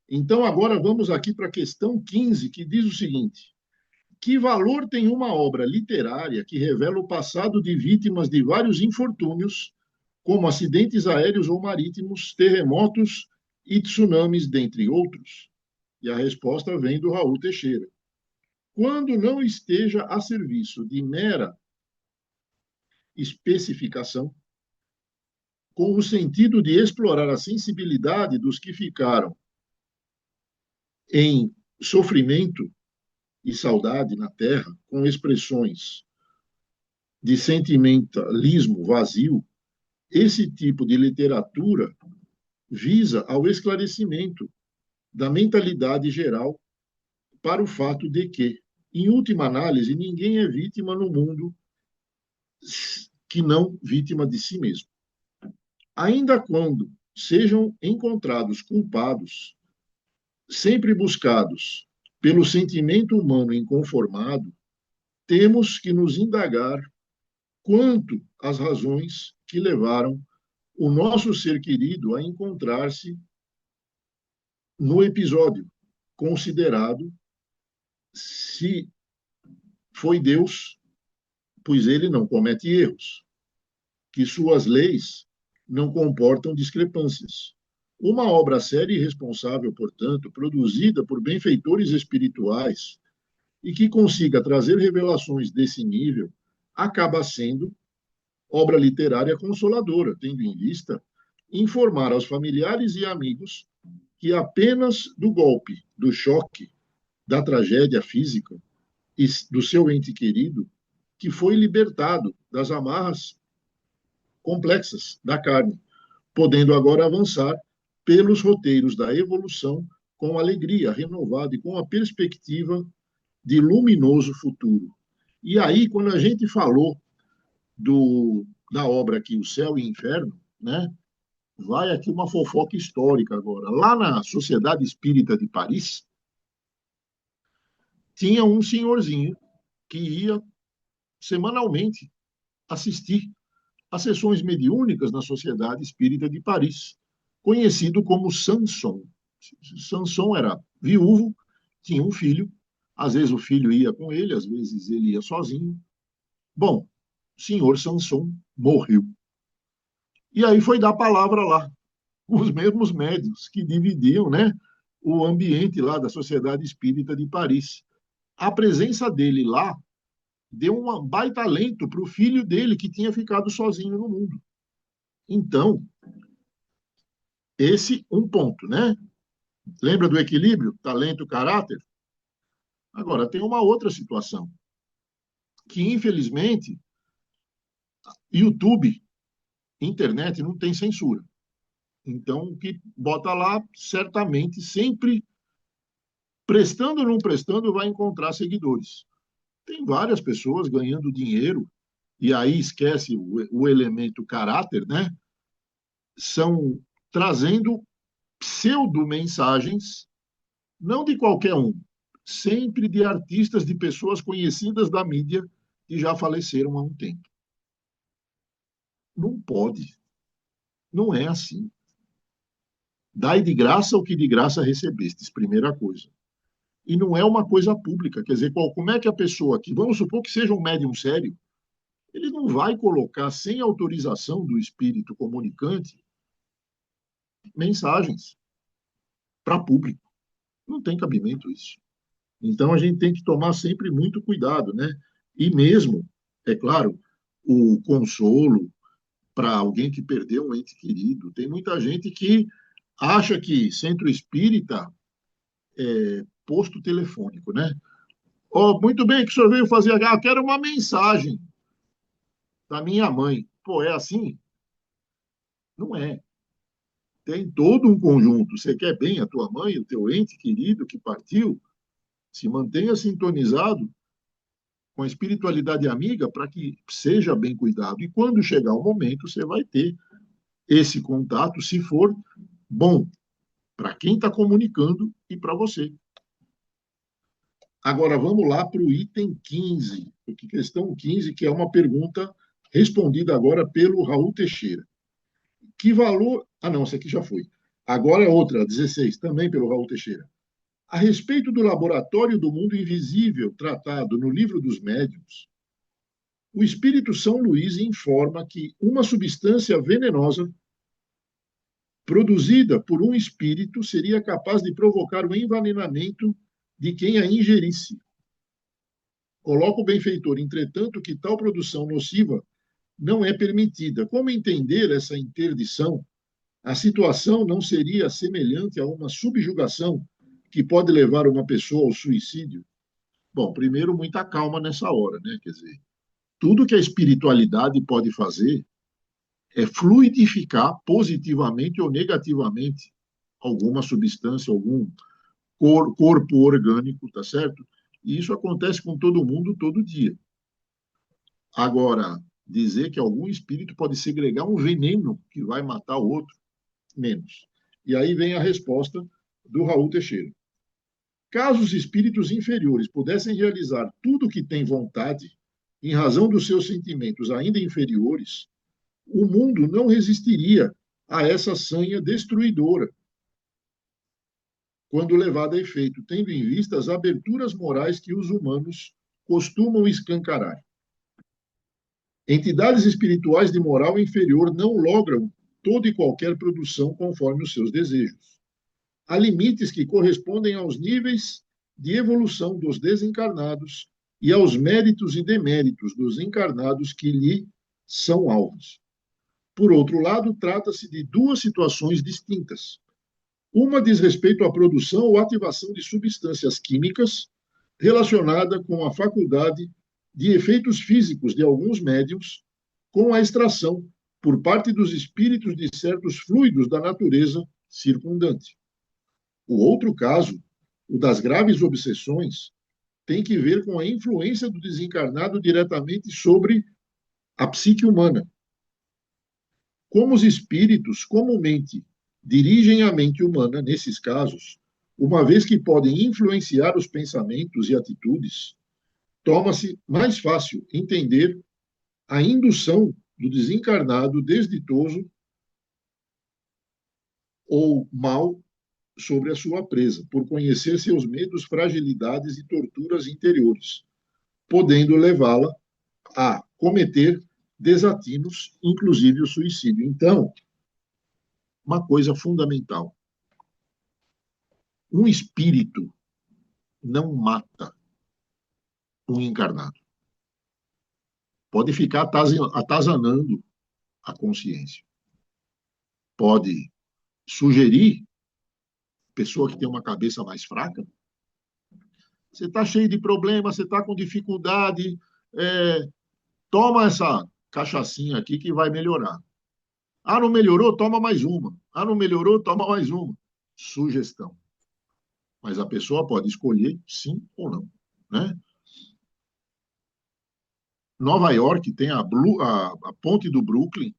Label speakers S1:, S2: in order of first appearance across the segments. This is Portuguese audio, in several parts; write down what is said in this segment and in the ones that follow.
S1: Então, agora vamos aqui para a questão 15, que diz o seguinte: que valor tem uma obra literária que revela o passado de vítimas de vários infortúnios, como acidentes aéreos ou marítimos, terremotos e tsunamis, dentre outros? E a resposta vem do Raul Teixeira. Quando não esteja a serviço de mera especificação, com o sentido de explorar a sensibilidade dos que ficaram em sofrimento e saudade na Terra, com expressões de sentimentalismo vazio, esse tipo de literatura visa ao esclarecimento da mentalidade geral para o fato de que, em última análise, ninguém é vítima no mundo que não vítima de si mesmo. Ainda quando sejam encontrados culpados, sempre buscados pelo sentimento humano inconformado, temos que nos indagar quanto às razões que levaram o nosso ser querido a encontrar-se no episódio, considerado se foi Deus, pois ele não comete erros, que suas leis não comportam discrepâncias. Uma obra séria e responsável, portanto, produzida por benfeitores espirituais e que consiga trazer revelações desse nível, acaba sendo obra literária consoladora, tendo em vista informar aos familiares e amigos que apenas do golpe, do choque, da tragédia física e do seu ente querido, que foi libertado das amarras complexas da carne, podendo agora avançar pelos roteiros da evolução com alegria renovada e com a perspectiva de luminoso futuro. E aí, quando a gente falou da obra aqui, O Céu e o Inferno, né? Vai aqui uma fofoca histórica agora. Lá na Sociedade Espírita de Paris, tinha um senhorzinho que ia semanalmente assistir às sessões mediúnicas na Sociedade Espírita de Paris, conhecido como Sanson. Sanson era viúvo, tinha um filho, às vezes o filho ia com ele, às vezes ele ia sozinho. Bom, o senhor Sanson morreu. E aí foi dar palavra lá, os mesmos médios que dividiam, né, o ambiente lá da Sociedade Espírita de Paris. A presença dele lá deu um baita alento para o filho dele que tinha ficado sozinho no mundo. Então, esse um ponto, né? Lembra do equilíbrio, talento, caráter? Agora, tem uma outra situação, que infelizmente, YouTube, internet, não tem censura. Então, o que bota lá, certamente, sempre prestando ou não prestando, vai encontrar seguidores. Tem várias pessoas ganhando dinheiro, e aí esquece o elemento caráter, né? São trazendo pseudo-mensagens, não de qualquer um, sempre de artistas, de pessoas conhecidas da mídia que já faleceram há um tempo. Não pode, não é assim. Dai de graça o que de graça recebestes, primeira coisa. E não é uma coisa pública, quer dizer, como é que a pessoa que, vamos supor que seja um médium sério, ele não vai colocar sem autorização do espírito comunicante mensagens para público. Não tem cabimento isso. Então a gente tem que tomar sempre muito cuidado, né? E mesmo, é claro, o consolo para alguém que perdeu um ente querido. Tem muita gente que acha que centro espírita é posto telefônico, né? Oh, muito bem, que o senhor veio fazer? Ah, eu quero uma mensagem da minha mãe. Pô, é assim? Não é. Tem todo um conjunto. Você quer bem a tua mãe, o teu ente querido que partiu? Se mantenha sintonizado com a espiritualidade amiga para que seja bem cuidado. E quando chegar o momento, você vai ter esse contato, se for bom, para quem está comunicando e para você. Agora, vamos lá para o item 15, questão 15, que é uma pergunta respondida agora pelo Raul Teixeira. Que valor. Ah, não, essa aqui já foi. Agora é outra, 16, também pelo Raul Teixeira. A respeito do laboratório do mundo invisível tratado no Livro dos Médiuns, o Espírito São Luís informa que uma substância venenosa produzida por um espírito seria capaz de provocar o envenenamento de quem a ingerisse. Coloca o benfeitor, entretanto, que tal produção nociva não é permitida. Como entender essa interdição? A situação não seria semelhante a uma subjugação que pode levar uma pessoa ao suicídio? Bom, primeiro, muita calma nessa hora, né? Quer dizer, tudo que a espiritualidade pode fazer é fluidificar positivamente ou negativamente alguma substância, algum corpo orgânico, tá certo? E isso acontece com todo mundo todo dia. Agora, dizer que algum espírito pode segregar um veneno que vai matar o outro, menos. E aí vem a resposta do Raul Teixeira. Caso os espíritos inferiores pudessem realizar tudo o que têm vontade, em razão dos seus sentimentos ainda inferiores, o mundo não resistiria a essa sanha destruidora, quando levada a efeito, tendo em vista as aberturas morais que os humanos costumam escancarar. Entidades espirituais de moral inferior não logram toda e qualquer produção conforme os seus desejos. Há limites que correspondem aos níveis de evolução dos desencarnados e aos méritos e deméritos dos encarnados que lhe são alvos. Por outro lado, trata-se de duas situações distintas. Uma diz respeito à produção ou ativação de substâncias químicas relacionada com a faculdade de efeitos físicos de alguns médiums com a extração por parte dos espíritos de certos fluidos da natureza circundante. O outro caso, o das graves obsessões, tem que ver com a influência do desencarnado diretamente sobre a psique humana. Como os espíritos comumente dirigem a mente humana nesses casos, uma vez que podem influenciar os pensamentos e atitudes, torna-se mais fácil entender a indução do desencarnado desditoso ou mal sobre a sua presa, por conhecer seus medos, fragilidades e torturas interiores, podendo levá-la a cometer desatinos, inclusive o suicídio. Então, uma coisa fundamental: um espírito não mata um encarnado. Pode ficar atazanando a consciência. Pode sugerir, pessoa que tem uma cabeça mais fraca, você está cheio de problemas, você está com dificuldade, toma essa cachaçinha aqui que vai melhorar. Ah, não melhorou? Toma mais uma. Ah, não melhorou? Toma mais uma. Sugestão. Mas a pessoa pode escolher sim ou não, né? Nova York tem a ponte do Brooklyn.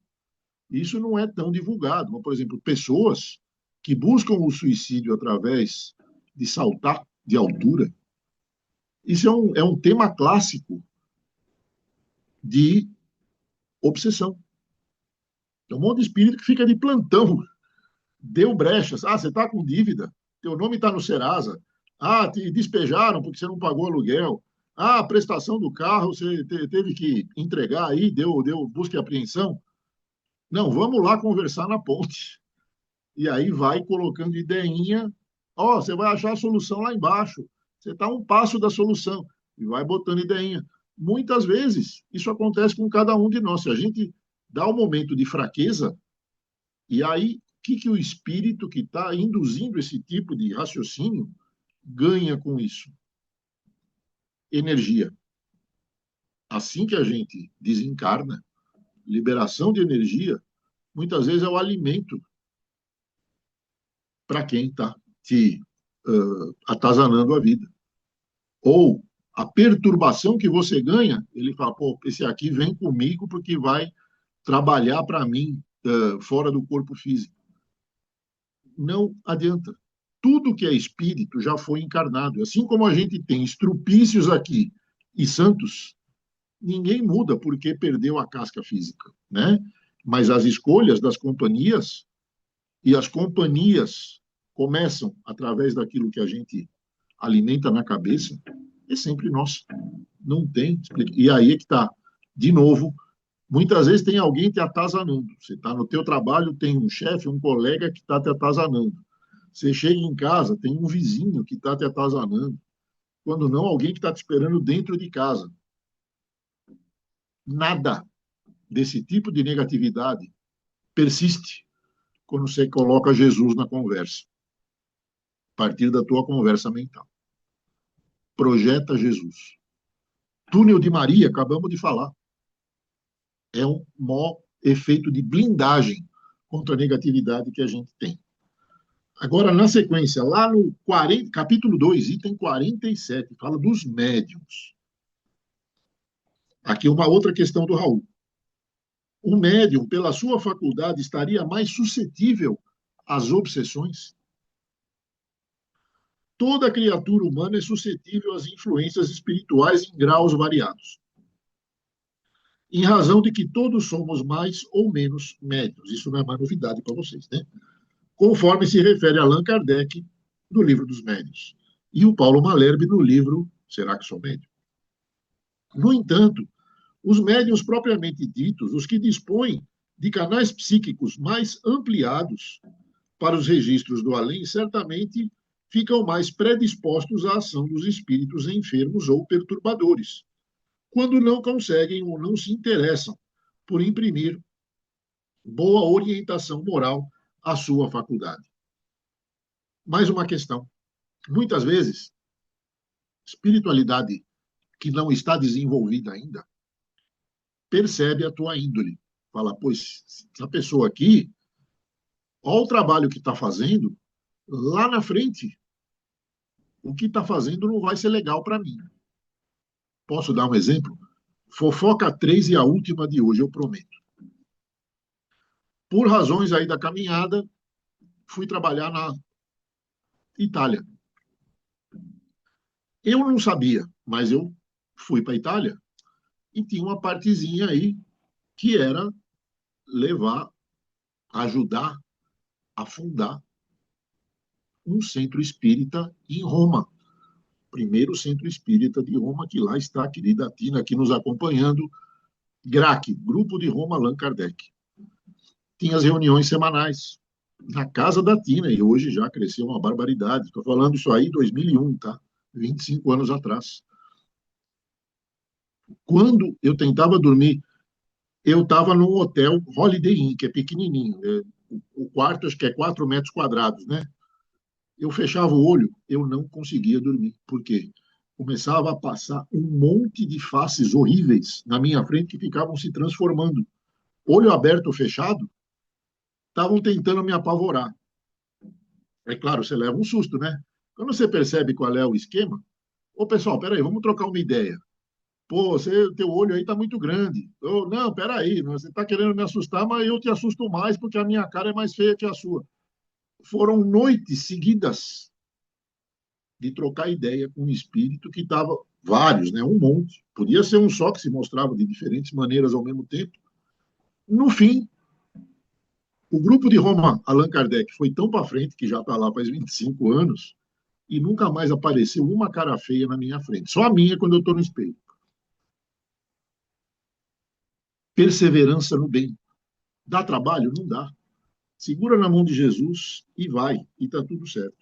S1: Isso não é tão divulgado. Mas, por exemplo, pessoas que buscam o suicídio através de saltar de altura, isso é um tema clássico de obsessão. Tem um monte de espírito que fica de plantão, deu brechas. Ah, você está com dívida, teu nome está no Serasa. Ah, te despejaram porque você não pagou aluguel. Ah, a prestação do carro você teve que entregar aí, deu busca e apreensão. Não, vamos lá conversar na ponte. E aí vai colocando ideinha. Ó, você vai achar a solução lá embaixo. Você está um passo da solução. E vai botando ideinha. Muitas vezes, isso acontece com cada um de nós. Se a gente dá um momento de fraqueza, e aí, o que o espírito que está induzindo esse tipo de raciocínio ganha com isso? Energia. Assim que a gente desencarna, liberação de energia, muitas vezes é o alimento para quem está te atazanando a vida. Ou a perturbação que você ganha, ele fala, pô, esse aqui vem comigo porque vai trabalhar para mim fora do corpo físico. Não adianta. Tudo que é espírito já foi encarnado. Assim como a gente tem estrupícios aqui e santos, ninguém muda porque perdeu a casca física, né? Mas as escolhas das companhias e as companhias começam, através daquilo que a gente alimenta na cabeça, é sempre nós. Não tem. E aí é que está. De novo, muitas vezes tem alguém te atazanando. Você está no teu trabalho, tem um chefe, um colega que está te atazanando. Você chega em casa, tem um vizinho que está te atazanando. Quando não, alguém que está te esperando dentro de casa. Nada desse tipo de negatividade persiste quando você coloca Jesus na conversa, a partir da tua conversa mental. Projeta Jesus. Túnel de Maria, acabamos de falar. É um maior efeito de blindagem contra a negatividade que a gente tem. Agora, na sequência, lá no capítulo 2, item 47, fala dos médiums. Aqui uma outra questão do Raul. O médium, pela sua faculdade, estaria mais suscetível às obsessões? Toda criatura humana é suscetível às influências espirituais em graus variados, em razão de que todos somos mais ou menos médiums. Isso não é mais novidade para vocês, né? Conforme se refere a Allan Kardec no livro dos médiuns e o Paulo Malherbe no livro Será que sou médium? No entanto, os médiuns propriamente ditos, os que dispõem de canais psíquicos mais ampliados para os registros do além, certamente ficam mais predispostos à ação dos espíritos enfermos ou perturbadores, quando não conseguem ou não se interessam por imprimir boa orientação moral à sua faculdade. Mais uma questão. Muitas vezes, espiritualidade que não está desenvolvida ainda percebe a tua índole. Fala, pois, essa pessoa aqui, olha o trabalho que está fazendo, lá na frente, o que está fazendo não vai ser legal para mim. Posso dar um exemplo? Fofoca 3 e a última de hoje, eu prometo. Por razões aí da caminhada, fui trabalhar na Itália. Eu não sabia, mas eu fui para a Itália e tinha uma partezinha aí que era levar, ajudar a fundar um centro espírita em Roma. Primeiro centro espírita de Roma, que lá está a querida Tina aqui nos acompanhando. GRAC, Grupo de Roma Allan Kardec. Tinha as reuniões semanais na casa da Tina, e hoje já cresceu uma barbaridade. Estou falando isso aí em 2001, tá? 25 anos atrás. Quando eu tentava dormir, eu estava num hotel Holiday Inn, que é pequenininho. Né? O quarto, acho que é 4 metros quadrados, né? Eu fechava o olho, eu não conseguia dormir. Por quê? Começava a passar um monte de faces horríveis na minha frente que ficavam se transformando. Olho aberto ou fechado, estavam tentando me apavorar. É claro, você leva um susto, né? Quando você percebe qual é o esquema, ô pessoal, peraí, vamos trocar uma ideia. Pô, teu olho aí tá muito grande. Não, peraí, você está querendo me assustar, mas eu te assusto mais porque a minha cara é mais feia que a sua. Foram noites seguidas de trocar ideia com um espírito que estava, vários, né? Um monte. Podia ser um só que se mostrava de diferentes maneiras ao mesmo tempo. No fim, o grupo de Roma, Allan Kardec, foi tão para frente, que já está lá faz 25 anos, e nunca mais apareceu uma cara feia na minha frente. Só a minha quando eu estou no espelho. Perseverança no bem. Dá trabalho? Não dá. Segura na mão de Jesus e vai, e está tudo certo.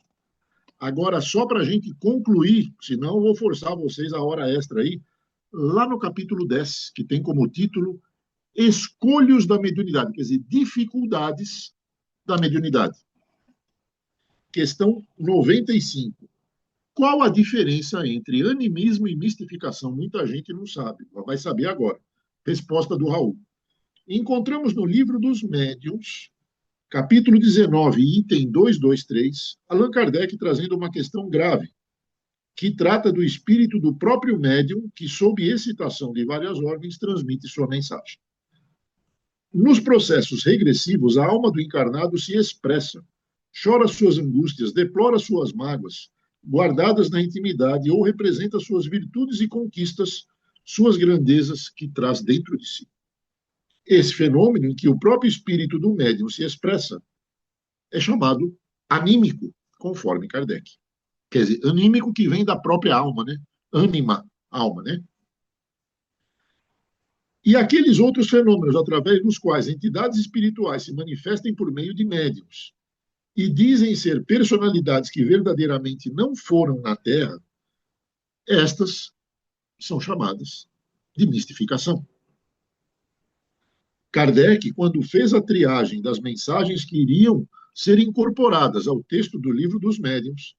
S1: Agora, só para a gente concluir, senão eu vou forçar vocês a hora extra aí, lá no capítulo 10, que tem como título Escolhos da Mediunidade, quer dizer, dificuldades da mediunidade. Questão 95. Qual a diferença entre animismo e mistificação? Muita gente não sabe, vai saber agora. Resposta do Raul. Encontramos no livro dos médiuns, capítulo 19, item 223, Allan Kardec trazendo uma questão grave, que trata do espírito do próprio médium, que, sob excitação de várias ordens, transmite sua mensagem. Nos processos regressivos, a alma do encarnado se expressa, chora suas angústias, deplora suas mágoas, guardadas na intimidade, ou representa suas virtudes e conquistas, suas grandezas que traz dentro de si. Esse fenômeno, em que o próprio espírito do médium se expressa, é chamado anímico, conforme Kardec. Quer dizer, anímico que vem da própria alma, né? Ânima, alma, né? E aqueles outros fenômenos através dos quais entidades espirituais se manifestem por meio de médiuns e dizem ser personalidades que verdadeiramente não foram na Terra, estas são chamadas de mistificação. Kardec, quando fez a triagem das mensagens que iriam ser incorporadas ao texto do Livro dos Médiuns,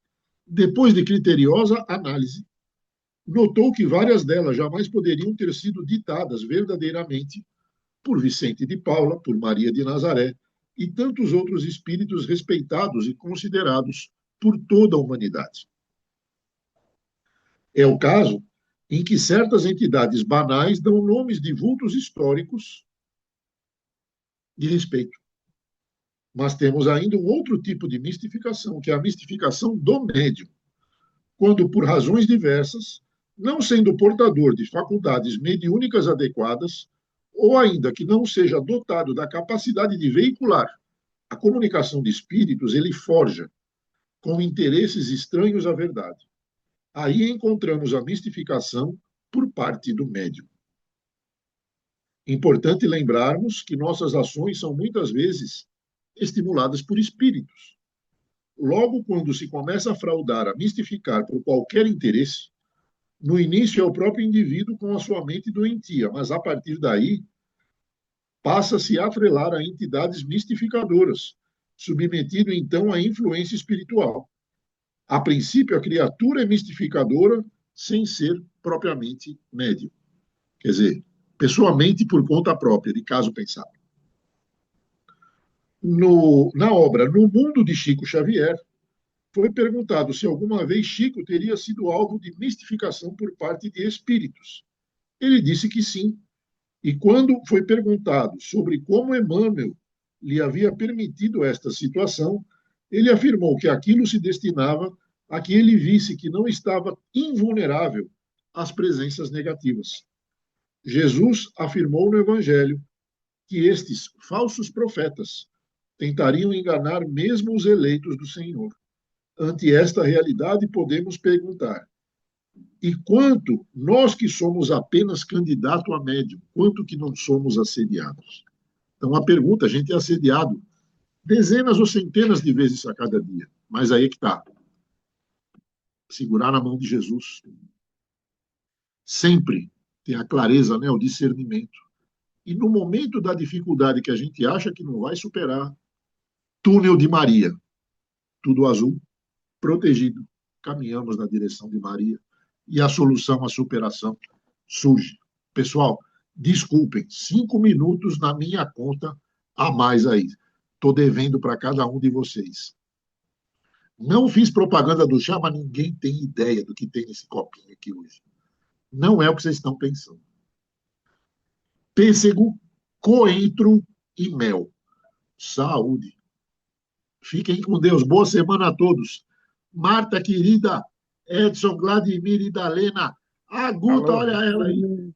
S1: depois de criteriosa análise, notou que várias delas jamais poderiam ter sido ditadas verdadeiramente por Vicente de Paula, por Maria de Nazaré e tantos outros espíritos respeitados e considerados por toda a humanidade. É o caso em que certas entidades banais dão nomes de vultos históricos de respeito. Mas temos ainda um outro tipo de mistificação, que é a mistificação do médium, quando, por razões diversas, não sendo portador de faculdades mediúnicas adequadas, ou ainda que não seja dotado da capacidade de veicular a comunicação de espíritos, ele forja, com interesses estranhos à verdade. Aí encontramos a mistificação por parte do médium. Importante lembrarmos que nossas ações são muitas vezes estimuladas por espíritos. Logo, quando se começa a fraudar, a mistificar por qualquer interesse, no início é o próprio indivíduo com a sua mente doentia, mas a partir daí passa-se a atrelar a entidades mistificadoras, submetido então à influência espiritual. A princípio, a criatura é mistificadora sem ser propriamente médium. Quer dizer, pessoalmente por conta própria, de caso pensado. Na obra No Mundo de Chico Xavier, foi perguntado se alguma vez Chico teria sido alvo de mistificação por parte de espíritos. Ele disse que sim. E quando foi perguntado sobre como Emmanuel lhe havia permitido esta situação, ele afirmou que aquilo se destinava a que ele visse que não estava invulnerável às presenças negativas. Jesus afirmou no Evangelho que estes falsos profetas tentariam enganar mesmo os eleitos do Senhor. Ante esta realidade, podemos perguntar: e quanto nós que somos apenas candidato a médium, quanto que não somos assediados? Então, a pergunta, a gente é assediado dezenas ou centenas de vezes a cada dia, mas aí é que está. Segurar na mão de Jesus. Sempre ter a clareza, né, o discernimento. E no momento da dificuldade que a gente acha que não vai superar, túnel de Maria, tudo azul, protegido, caminhamos na direção de Maria e a solução, a superação surge. Pessoal, desculpem, 5 minutos na minha conta a mais aí. Estou devendo para cada um de vocês. Não fiz propaganda do chá, mas ninguém tem ideia do que tem nesse copinho aqui hoje. Não é o que vocês estão pensando. Pêssego, coentro e mel. Saúde. Fiquem com Deus. Boa semana a todos. Marta, querida, Edson, Vladimir e Dalena. A Guta, olha ela aí.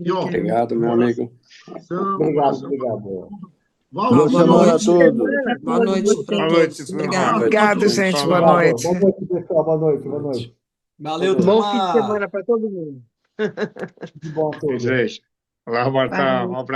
S2: E, ó, obrigado, meu amigo.
S3: Obrigado.
S1: Boa
S3: semana a todos.
S4: Boa noite para todos. Obrigado.
S5: Obrigado, gente. Boa noite.
S3: Boa noite, pessoal. Boa noite.
S4: Valeu,
S5: Bom fim de semana para todo mundo.
S3: Tudo bom a todos.
S6: Olá, Marta. Um abraço.